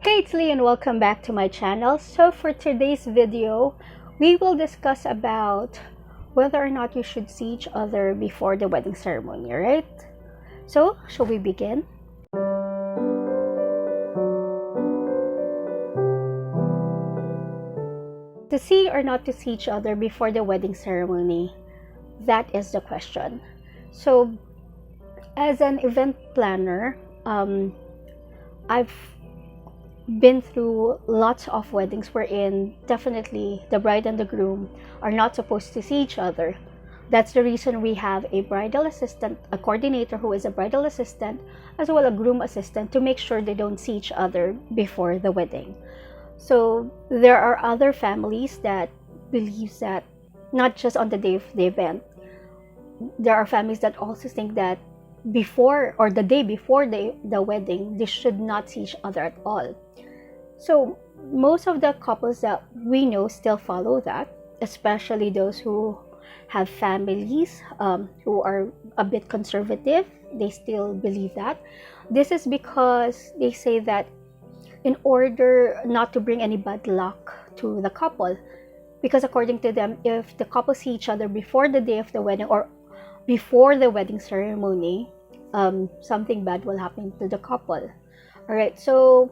Hey, it's Lee and welcome back to my channel. So for today's video, we will discuss about whether or not you should see each other before the wedding ceremony, right? So, shall we begin? To see or not to see each other before the wedding ceremony, that is the question. So, as an event planner, I've been through lots of weddings wherein definitely the bride and the groom are not supposed to see each other. That's the reason we have a bridal assistant, a coordinator who is a bridal assistant, as well as a groom assistant to make sure they don't see each other before the wedding. So there are other families that believe that not just on the day of the event, there are families that also think that before or the day before the wedding, they should not see each other at all. So most of the couples that we know still follow that, especially those who have families who are a bit conservative. They still believe that. This is because they say that in order not to bring any bad luck to the couple, because according to them, if the couple see each other before the day of the wedding or before the wedding ceremony, something bad will happen to the couple. All right, so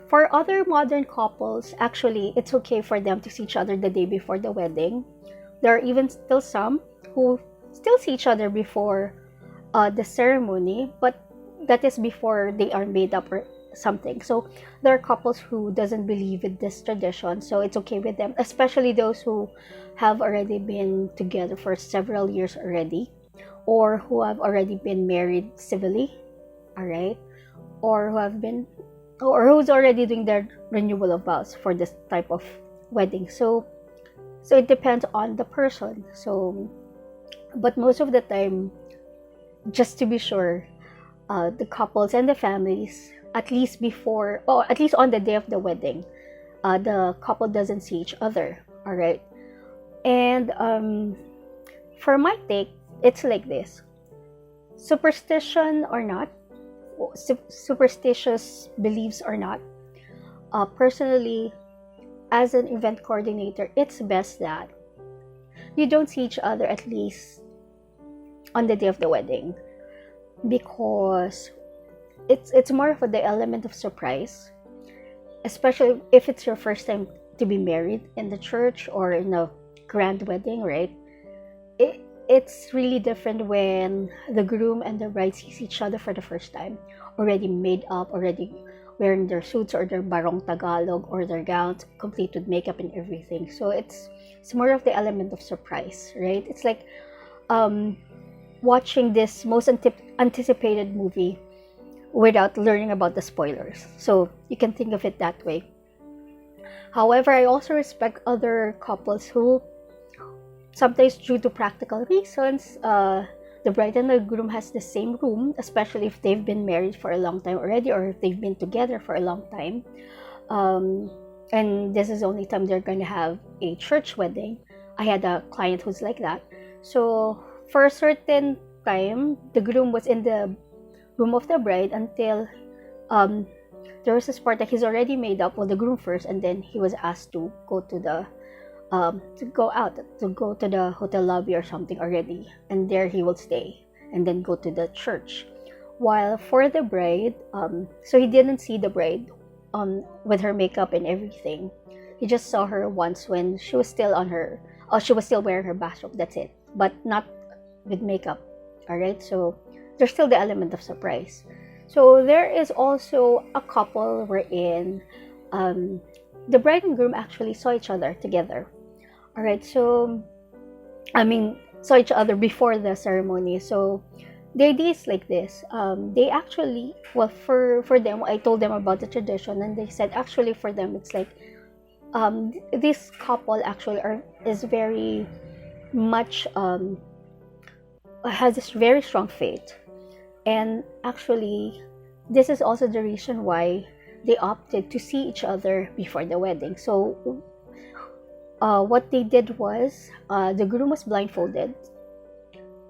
for other modern couples, actually, it's okay for them to see each other the day before the wedding. There are even still some who still see each other before the ceremony, but that is before they are made up or something. So there are couples who doesn't believe in this tradition, so it's okay with them, especially those who have already been together for several years already, or who have already been married civilly, all right, or who's already doing their renewal of vows for this type of wedding. So it depends on the person. So, but most of the time, just to be sure, the couples and the families, at least before, or at least on the day of the wedding, the couple doesn't see each other. All right, and for my take, it's like this: superstition or not, superstitious beliefs or not, personally, as an event coordinator, it's best that you don't see each other at least on the day of the wedding, because it's more of the element of surprise, especially if it's your first time to be married in the church or in a grand wedding, right? It's really different when the groom and the bride sees each other for the first time, already made up, already wearing their suits or their barong Tagalog or their gowns, complete with makeup and everything. So it's more of the element of surprise, right? It's like watching this most anticipated movie without learning about the spoilers. So you can think of it that way. However, I also respect other couples who, sometimes due to practical reasons, the bride and the groom has the same room, especially if they've been married for a long time already or if they've been together for a long time. And this is the only time they're going to have a church wedding. I had a client who's like that. So for a certain time, the groom was in the room of the bride until there was this part that he's already made up with the groom first, and then he was asked to go to the go to the hotel lobby or something already, and there he will stay and then go to the church. While for the bride, so he didn't see the bride with her makeup and everything. He just saw her once when she was still she was still wearing her bathrobe. That's it, but not with makeup. All right, so there's still the element of surprise. So there is also a couple wherein the bride and groom actually saw each other together. All right, so saw each other before the ceremony. So the idea is like this: they actually, well, for them, I told them about the tradition, and they said actually for them it's like this couple actually is very much has this very strong faith, and actually this is also the reason why they opted to see each other before the wedding. So what they did was, the groom was blindfolded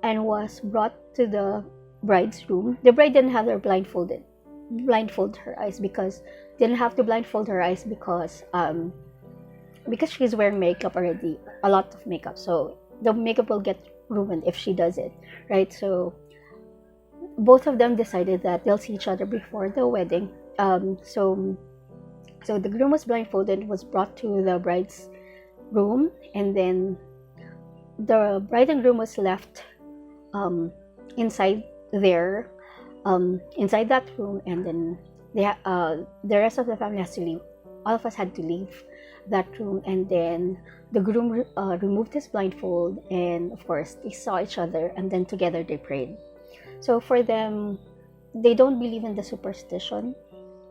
and was brought to the bride's room. The bride didn't have her blindfolded. blindfold her eyes, because didn't have to blindfold her eyes because she's wearing makeup already, a lot of makeup, so the makeup will get ruined if she does it, right? So both of them decided that they'll see each other before the wedding. So the groom was blindfolded, was brought to the bride's room, and then the bride and groom was left inside there, inside that room, and then the rest of the family has to leave. All of us had to leave that room, and then the groom removed his blindfold, and of course they saw each other, and then together they prayed. So for them, they don't believe in the superstition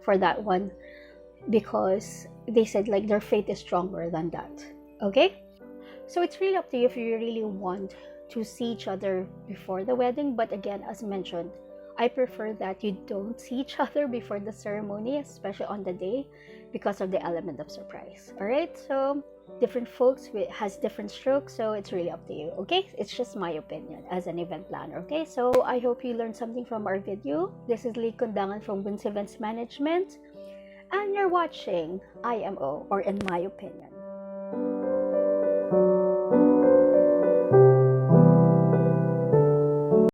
for that one, because they said like their faith is stronger than that. Okay, so it's really up to you if you really want to see each other before the wedding. But again, as mentioned, I prefer that you don't see each other before the ceremony, especially on the day, because of the element of surprise. All right, so different folks has different strokes, so it's really up to you. Okay, it's just my opinion as an event planner. Okay, so I hope you learned something from our video. This is Lee Kundangan from Wins Events Management, and you're watching IMO, or In My Opinion.